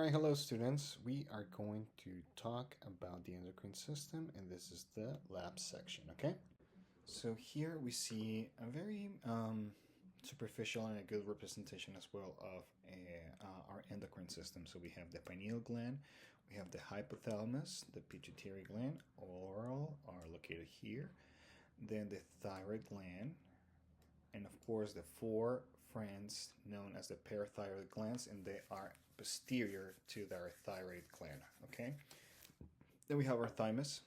All right, hello students. We are going to talk about the endocrine system, and this is the lab section, okay? So here we see a very superficial and a good representation as well of our endocrine system. So we have the pineal gland, we have the hypothalamus, the pituitary gland, all are located here. Then the thyroid gland, and of course the four friends known as the parathyroid glands, and they are posterior to their thyroid gland. Okay, then we have our thymus,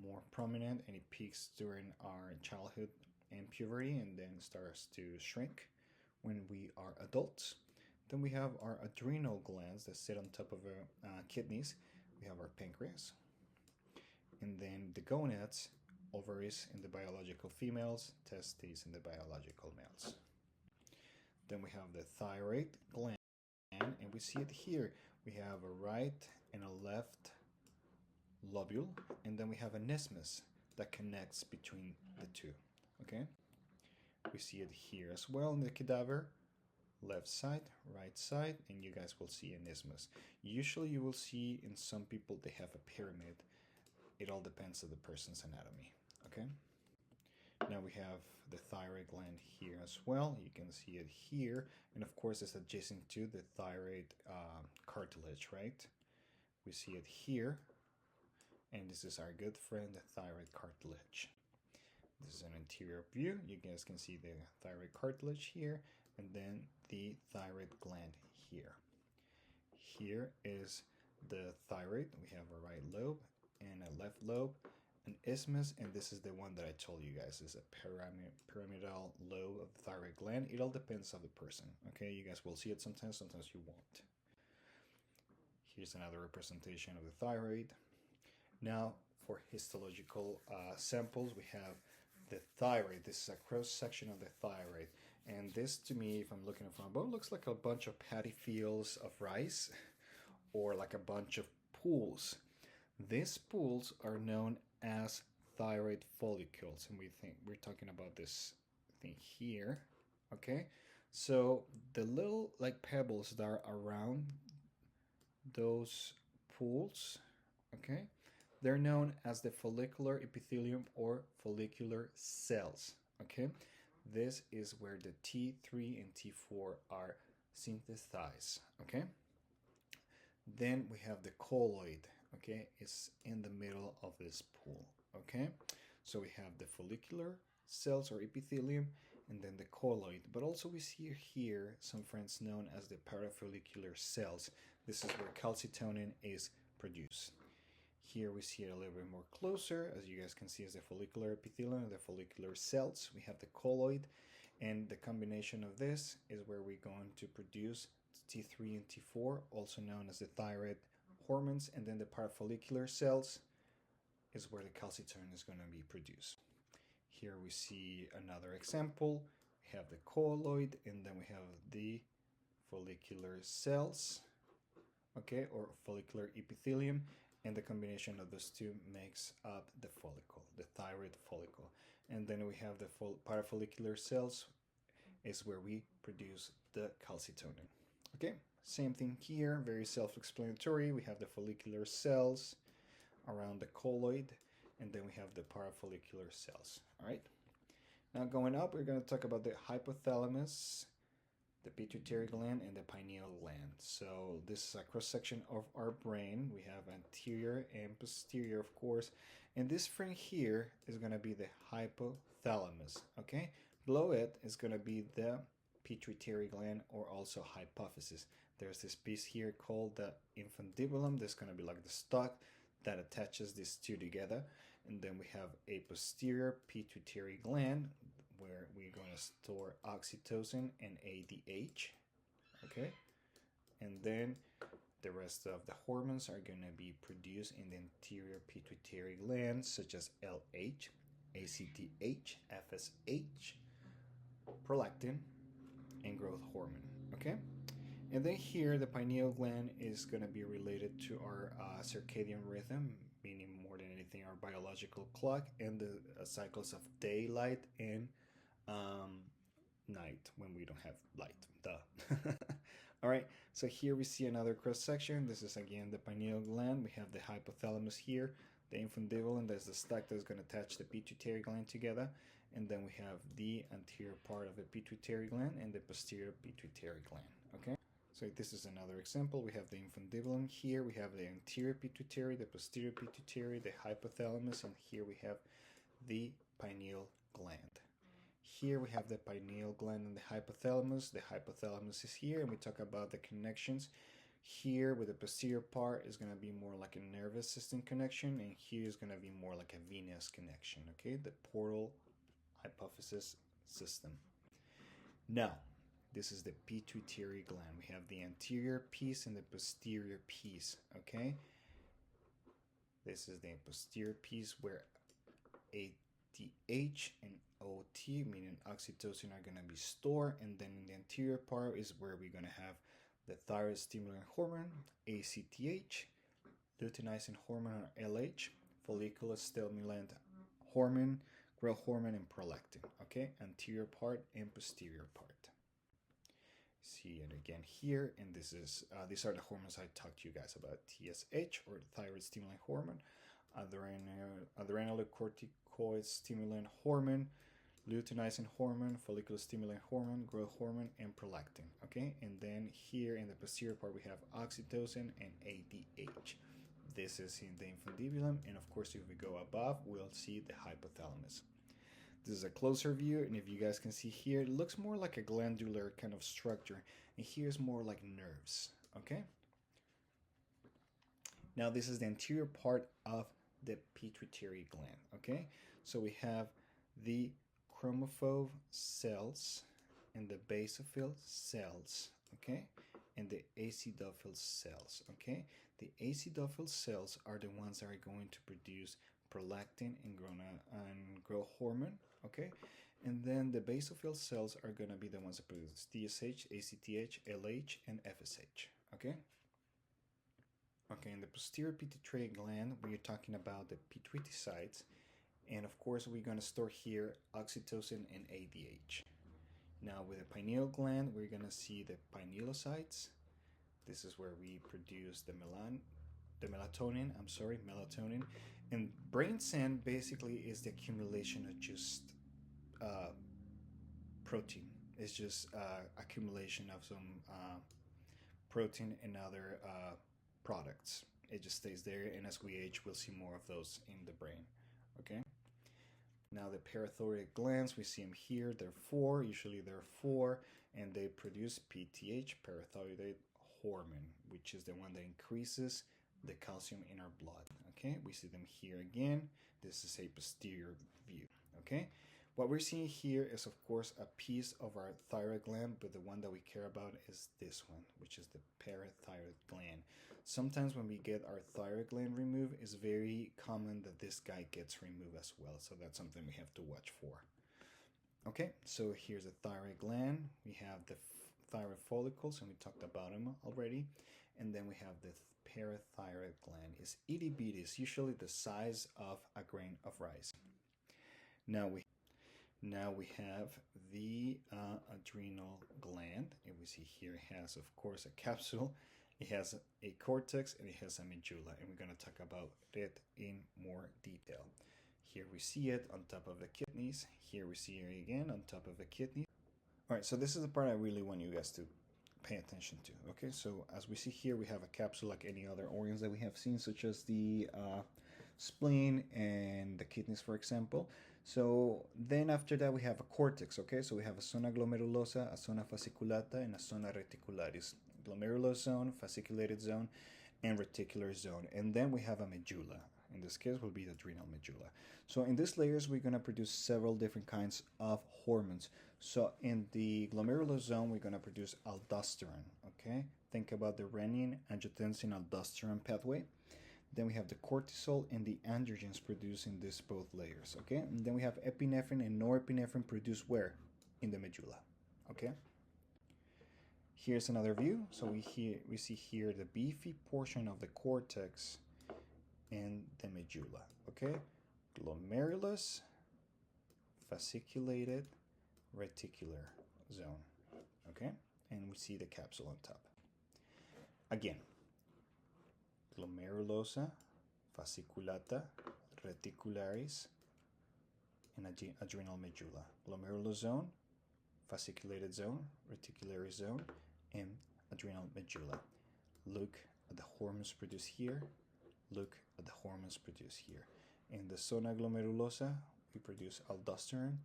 more prominent, and it peaks during our childhood and puberty and then starts to shrink when we are adults. Then we have our adrenal glands that sit on top of our kidneys. We have our pancreas, and then the gonads, ovaries in the biological females, testes in the biological males. Then we have the thyroid gland, and we see it here. We have a right and a left lobule, and then we have an isthmus that connects between the two. Okay, we see it here as well in the cadaver, left side, right side, and you guys will see an isthmus. Usually you will see in some people they have a pyramid. It all depends on the person's anatomy. Okay, now we have the thyroid gland here as well. You can see it here, and of course it's adjacent to the thyroid cartilage, right? We see it here, and this is our good friend, the thyroid cartilage. This is an anterior view. You guys can see the thyroid cartilage here, and then the thyroid gland here. Here is the thyroid. We have a right lobe and a left lobe, an isthmus, and this is the one that I told you guys is a pyramidal lobe of the thyroid gland. It all depends on the person. Okay, you guys will see it sometimes you won't. Here's another representation of the thyroid. Now for histological samples, we have the thyroid. This is a cross section of the thyroid, and this, to me, if I'm looking from above, looks like a bunch of paddy fields of rice or like a bunch of pools. These pools are known as thyroid follicles, and we're talking about this thing here. Okay, so the little like pebbles that are around those pools, okay, they're known as the follicular epithelium or follicular cells. Okay, this is where the T3 and T4 are synthesized. Okay, then we have the colloid. Okay, it's in the middle of this pool. Okay, so we have the follicular cells or epithelium, and then the colloid, but also we see here some friends known as the parafollicular cells. This is where calcitonin is produced. Here we see it a little bit more closer. As you guys can see, is the follicular epithelium, the follicular cells. We have the colloid, and the combination of this is where we're going to produce T3 and T4, also known as the thyroid hormones, and then the parafollicular cells is where the calcitonin is going to be produced. Here we see another example. We have the colloid, and then we have the follicular cells, okay, or follicular epithelium, and the combination of those two makes up the follicle, the thyroid follicle. And then we have the parafollicular cells is where we produce the calcitonin. Okay, same thing here, very self-explanatory. We have the follicular cells around the colloid, and then we have the parafollicular cells. All right, now going up, we're going to talk about the hypothalamus, the pituitary gland, and the pineal gland. So this is a cross-section of our brain. We have anterior and posterior, of course, and this friend here is going to be the hypothalamus. Okay, below it is going to be the pituitary gland, or also hypophysis. There's this piece here called the infundibulum. That's going to be like the stalk that attaches these two together, and then we have a posterior pituitary gland where we're going to store oxytocin and ADH. Okay, and then the rest of the hormones are going to be produced in the anterior pituitary gland, such as LH, ACTH, FSH, prolactin, and growth hormone. Okay, and then here the pineal gland is going to be related to our circadian rhythm, meaning more than anything our biological clock and the cycles of daylight and night when we don't have light. Duh. All right, so here we see another cross section. This is again the pineal gland. We have the hypothalamus here, the infundibulum, that's the stack that's going to attach the pituitary gland together. And then we have the anterior part of the pituitary gland and the posterior pituitary gland. Okay, so this is another example. We have the infundibulum here. We have the anterior pituitary, the posterior pituitary, the hypothalamus, and here we have the pineal gland. Here we have the pineal gland and the hypothalamus. The hypothalamus is here, and we talk about the connections. Here with the posterior part is going to be more like a nervous system connection, and here is going to be more like a venous connection, okay? The portal hypophysis system. Now, this is the pituitary gland. We have the anterior piece and the posterior piece, okay? This is the posterior piece where ADH and OT, meaning oxytocin, are going to be stored, and then in the anterior part is where we're going to have the thyroid stimulant hormone, ACTH, luteinizing hormone, or LH, follicular stimulant hormone, growth hormone, and prolactin. Okay, anterior part and posterior part. See it again here, and this is these are the hormones I talked to you guys about: TSH, or thyroid stimulant hormone, adrenal-corticoid stimulant hormone, luteinizing hormone, follicular stimulant hormone, growth hormone, and prolactin. Okay, and then here in the posterior part we have oxytocin and ADH. This is in the infundibulum, and of course if we go above we'll see the hypothalamus. This is a closer view, and if you guys can see here, it looks more like a glandular kind of structure, and here's more like nerves. Okay, now this is the anterior part of the pituitary gland. Okay, so we have the chromophobe cells and the basophil cells, okay, and the acidophil cells. Okay, the acidophil cells are the ones that are going to produce prolactin and growth hormone, okay, and then the basophil cells are going to be the ones that produce TSH, ACTH, LH, and FSH. Okay. Okay, in the posterior pituitary gland, we're talking about the pituiticides, and of course we're going to store here oxytocin and ADH. Now with the pineal gland, we're going to see the pinealocytes. This is where we produce the melatonin, and brain sand basically is the accumulation of just protein. It's just accumulation of some protein and other products. It just stays there, and as we age we'll see more of those in the brain. Okay, now the parathyroid glands, we see them here. There are four, usually there are four, and they produce PTH, parathyroid hormone, which is the one that increases the calcium in our blood. Okay, we see them here again. This is a posterior view. Okay, what we're seeing here is of course a piece of our thyroid gland, but the one that we care about is this one, which is the parathyroid gland. Sometimes when we get our thyroid gland removed, it's very common that this guy gets removed as well, so that's something we have to watch for. Okay, so here's the thyroid gland. We have the thyroid follicles, and we talked about them already, and then we have the parathyroid gland. It's itty bitty. It's usually the size of a grain of rice. Now we have the adrenal gland, and we see here it has of course a capsule, it has a cortex, and it has a medulla, and we're going to talk about it in more detail. Here we see it on top of the kidneys. Here we see it again on top of the kidneys. All right, so this is the part I really want you guys to pay attention to. Okay, so as we see here, we have a capsule like any other organs that we have seen, such as the spleen and the kidneys, for example. So then after that, we have a cortex. Okay, so we have a zona glomerulosa, a zona fasciculata, and a zona reticularis. Glomerular zone, fasciculated zone, and reticular zone. And then we have a medulla. In this case will be the adrenal medulla. So in these layers, we're going to produce several different kinds of hormones. So in the glomerular zone, we're going to produce aldosterone. Okay, think about the renin, angiotensin, aldosterone pathway. Then we have the cortisol and the androgens produced in these both layers. Okay, and then we have epinephrine and norepinephrine produced where? In the medulla. Okay. Here's another view. So we see here the beefy portion of the cortex and the medulla. Okay, glomerulus, fasciculated, reticular zone. Okay, and we see the capsule on top. Again, glomerulosa, fasciculata, reticularis, and adrenal medulla. Glomerular zone, fasciculated zone, reticulary zone, and adrenal medulla. Look at the hormones produced here. Look at the hormones produced here. In the zona glomerulosa, we produce aldosterone.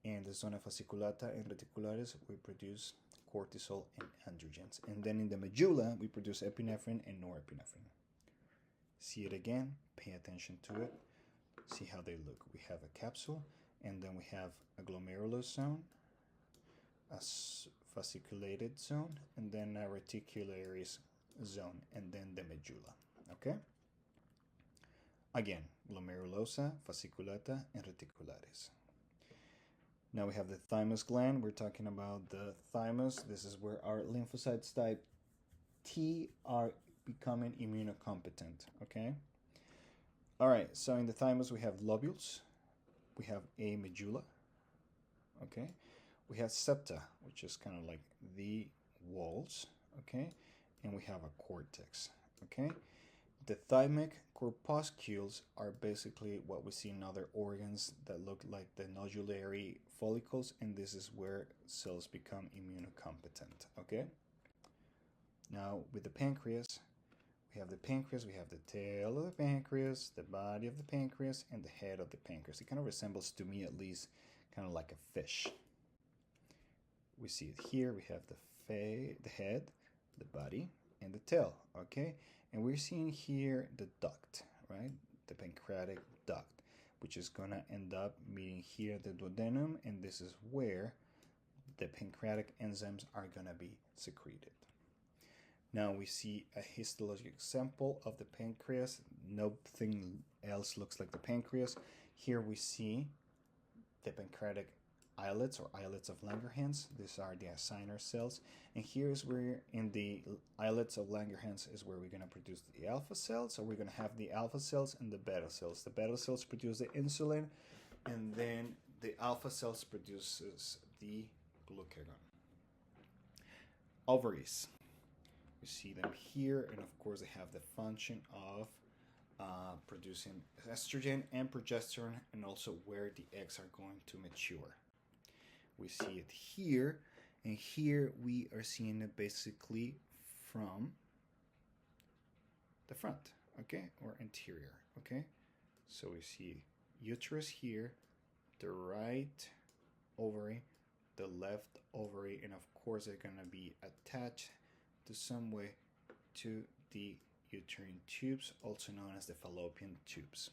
In the zona fasciculata and reticularis, we produce cortisol and androgens. And then in the medulla, we produce epinephrine and norepinephrine. See it again, pay attention to it, see how they look. We have a capsule, and then we have a glomerular zone, a fasciculated zone, and then a reticularis zone, and then the medulla. Okay? Again, glomerulosa, fasciculata, and reticularis. Now we have the thymus gland. We're talking about the thymus. This is where our lymphocytes type T are becoming immunocompetent. Okay? All right, so in the thymus we have lobules. We have a medulla. Okay? We have septa, which is kind of like the walls. Okay? And we have a cortex. Okay? The thymic corpuscles are basically what we see in other organs that look like the nodulary follicles, and this is where cells become immunocompetent. Okay? Now, with the pancreas, we have the pancreas, we have the tail of the pancreas, the body of the pancreas, and the head of the pancreas. It kind of resembles, to me at least, kind of like a fish. We see it here. We have the head, the body, and the tail. Okay? And we're seeing here the duct, right? The pancreatic duct, which is going to end up meeting here the duodenum, and this is where the pancreatic enzymes are going to be secreted. Now we see a histologic sample of the pancreas. Nothing else looks like the pancreas. Here we see the pancreatic islets or islets of Langerhans. These are the acinar cells. And here's where in the islets of Langerhans is where we're going to produce the alpha cells. So we're going to have the alpha cells and the beta cells. The beta cells produce the insulin, and then the alpha cells produces the glucagon. Ovaries. We see them here, and of course they have the function of producing estrogen and progesterone, and also where the eggs are going to mature. We see it here, and here we are seeing it basically from the front, okay, or anterior, okay? So we see uterus here, the right ovary, the left ovary, and of course they're going to be attached to some way to the uterine tubes, also known as the fallopian tubes.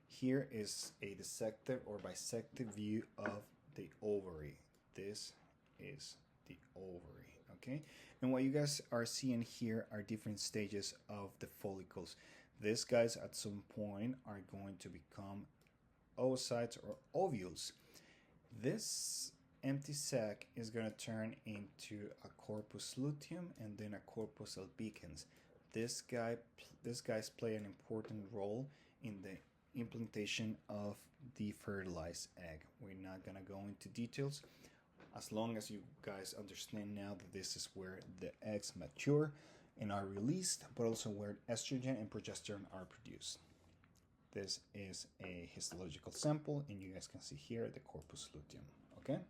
Here is a dissected or bisected view of the ovary. This is the ovary, okay? And what you guys are seeing here are different stages of the follicles. These guys at some point are going to become oocytes or ovules. This empty sac is going to turn into a corpus luteum and then a corpus albicans. These guys play an important role in the implantation of the fertilized egg. We're not going to go into details as long as you guys understand now that this is where the eggs mature and are released, but also where estrogen and progesterone are produced. This is a histological sample, and you guys can see here the corpus luteum. Okay?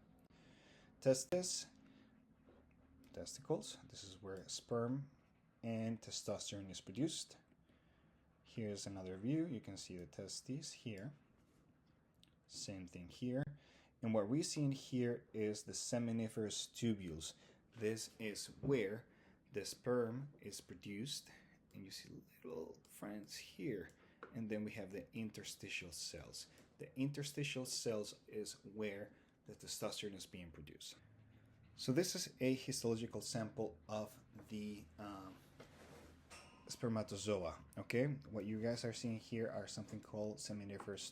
Testicles. This is where sperm and testosterone is produced. Here's another view. You can see the testes here. Same thing here. And what we're seeing here is the seminiferous tubules. This is where the sperm is produced. And you see little friends here. And then we have the interstitial cells. The interstitial cells is where the testosterone is being produced. So this is a histological sample of the spermatozoa. Okay, what you guys are seeing here are something called seminiferous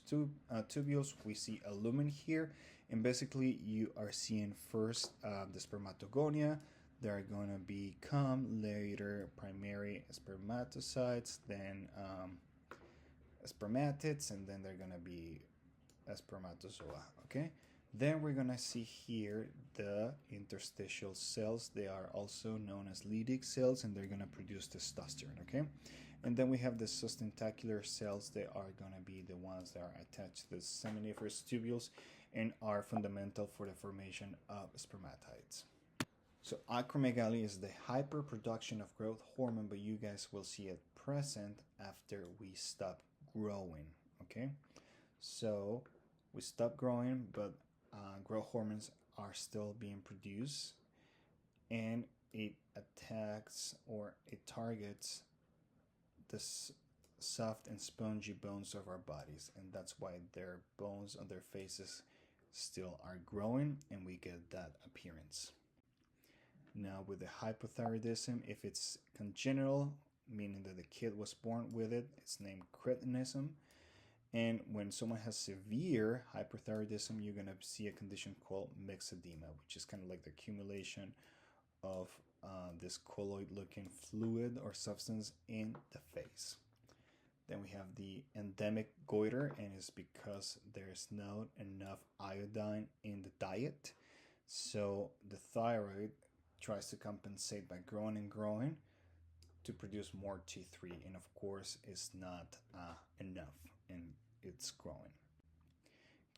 tubules. We see a lumen here, and basically you are seeing first the spermatogonia. They're going to become later primary spermatocytes, then spermatids, and then they're going to be a spermatozoa. Okay, Then we're gonna see here the interstitial cells. They are also known as Leydig cells, and they're gonna produce testosterone, okay? And then we have the sustentacular cells. They are gonna be the ones that are attached to the seminiferous tubules and are fundamental for the formation of spermatides. So acromegaly is the hyperproduction of growth hormone, but you guys will see it present after we stop growing, okay? So we stop growing, but growth hormones are still being produced, and it attacks or it targets the soft and spongy bones of our bodies, and that's why their bones on their faces still are growing and we get that appearance. Now with the hypothyroidism, if it's congenital, meaning that the kid was born with it, it's named cretinism. And when someone has severe hyperthyroidism, you're going to see a condition called myxedema, which is kind of like the accumulation of this colloid-looking fluid or substance in the face. Then we have the endemic goiter, and it's because there's not enough iodine in the diet. So the thyroid tries to compensate by growing and growing to produce more T3, and of course it's not enough, and it's growing.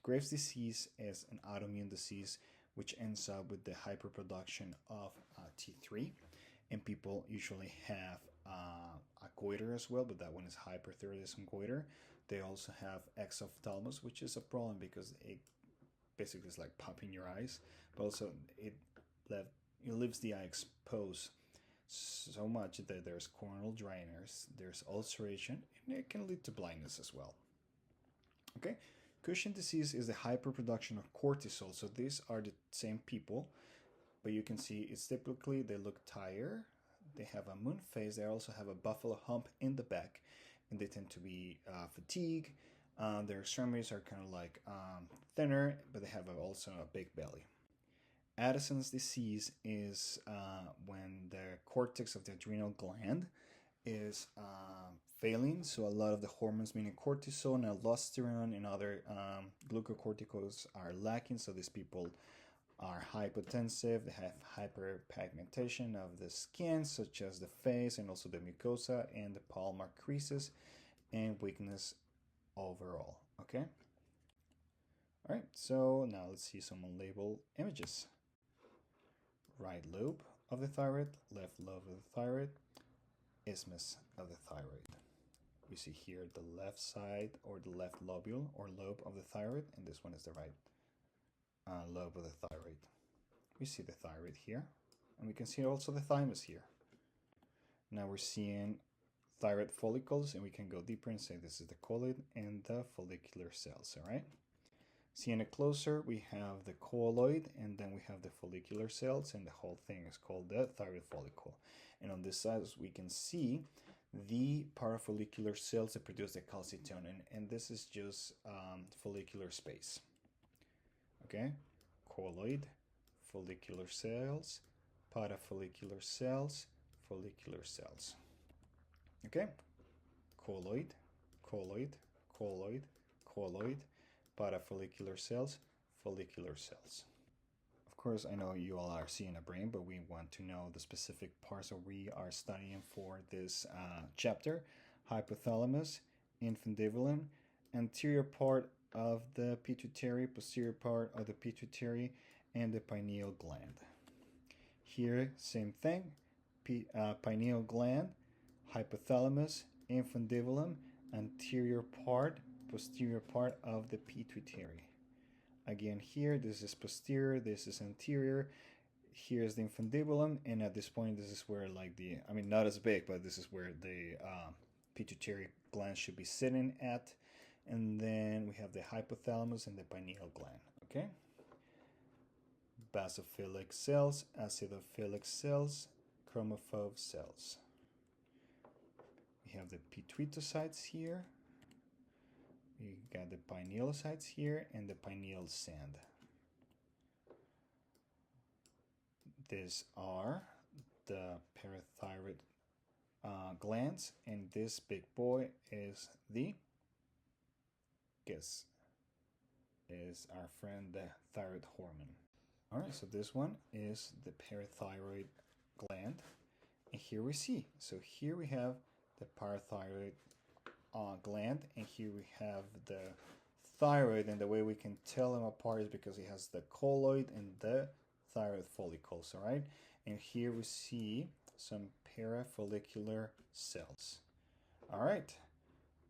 Graves' disease is an autoimmune disease which ends up with the hyperproduction of T3, and people usually have a goiter as well, but that one is hyperthyroidism goiter. They also have exophthalmos, which is a problem because it basically is like popping your eyes, but also it leaves the eye exposed so much that there's corneal dryness, there's ulceration, and it can lead to blindness as well. Okay, Cushing disease is the hyperproduction of cortisol. So these are the same people, but you can see it's typically they look tired, they have a moon face, they also have a buffalo hump in the back, and they tend to be fatigued. Their extremities are kind of like thinner, but they have also a big belly. Addison's disease is when the cortex of the adrenal gland is failing. So a lot of the hormones, meaning cortisol and aldosterone and other glucocorticoids, are lacking. So these people are hypotensive. They have hyperpigmentation of the skin, such as the face and also the mucosa and the palmar creases, and weakness overall. Okay. All right. So now let's see some label images. Right lobe of the thyroid, left lobe of the thyroid, isthmus of the thyroid. We see here the left side or the left lobule or lobe of the thyroid, and this one is the right lobe of the thyroid. We see the thyroid here, and we can see also the thymus here. Now we're seeing thyroid follicles, and we can go deeper and say this is the colloid and the follicular cells, all right? Seeing it closer, we have the colloid, and then we have the follicular cells, and the whole thing is called the thyroid follicle. And on this side, we can see the parafollicular cells that produce the calcitonin, and this is just follicular space. Okay, colloid, follicular cells, parafollicular cells, follicular cells. Okay, colloid, colloid, colloid, colloid, parafollicular cells, follicular cells. Of course, I know you all are seeing a brain, but we want to know the specific parts that we are studying for this chapter: hypothalamus, infundibulum, anterior part of the pituitary, posterior part of the pituitary, and the pineal gland. Here, same thing: pineal gland, hypothalamus, infundibulum, anterior part, posterior part of the pituitary. Again, here, this is posterior, this is anterior, here's the infundibulum, and at this point, this is where, like, not as big, but this is where the pituitary gland should be sitting at. And then we have the hypothalamus and the pineal gland, okay? Basophilic cells, acidophilic cells, chromophobe cells. We have the pituitocytes here. We got the pinealocytes here and the pineal sand. These are the parathyroid glands, and this big boy is the, guess, is our friend the thyroid hormone. All right, so this one is the parathyroid gland. And here we see, so here we have the parathyroid gland, and here we have the thyroid, and the way we can tell them apart is because it has the colloid and the thyroid follicles, all right? And here we see some parafollicular cells. All right,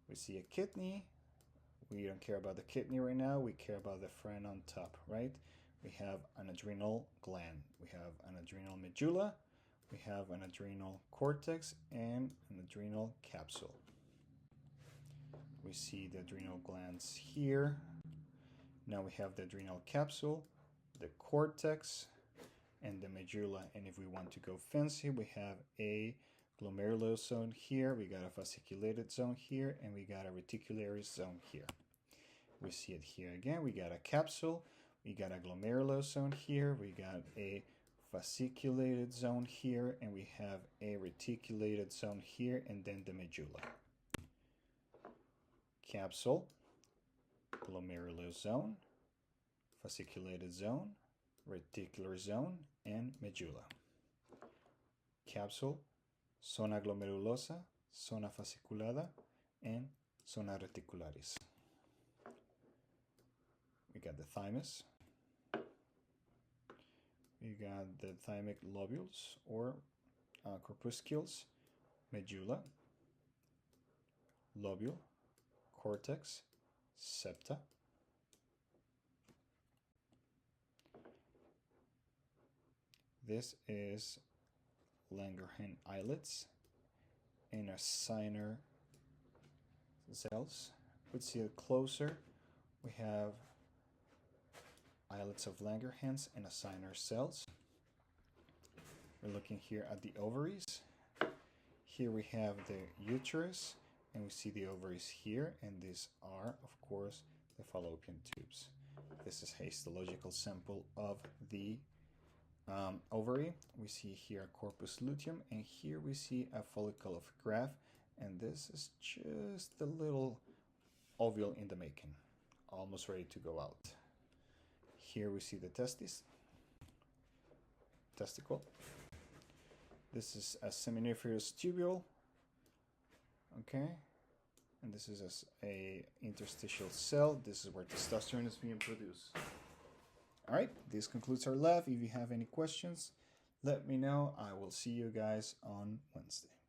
we see a kidney. We don't care about the kidney right now. We care about the friend on top, right? We have an adrenal gland. We have an adrenal medulla. We have an adrenal cortex and an adrenal capsule. We see the adrenal glands here. Now we have the adrenal capsule, the cortex, and the medulla. And if we want to go fancy, we have a glomerulus zone here, we got a fasciculated zone here, and we got a reticulatory zone here. We see it here again. We got a capsule, we got a glomerulus zone here, we got a fasciculated zone here, and we have a reticulated zone here, and then the medulla. Capsule, glomerulus zone, fasciculated zone, reticular zone, and medulla. Capsule, zona glomerulosa, zona fasciculada, and zona reticularis. We got the thymus. We got the thymic lobules or corpuscles, medulla, lobule, cortex, septa. This is Langerhans islets and acinar cells. Let's see it closer. We have islets of Langerhans and acinar cells. We're looking here at the ovaries. Here we have the uterus, and we see the ovaries here, and these are, of course, the fallopian tubes. This is a histological sample of the ovary. We see here a corpus luteum, and here we see a follicle of Graf, and this is just the little ovule in the making, almost ready to go out. Here we see the testicle. This is a seminiferous tubule, okay, and this is a interstitial cell. This is where testosterone is being produced. All right, this concludes our lab. If you have any questions, let me know. I will see you guys on Wednesday.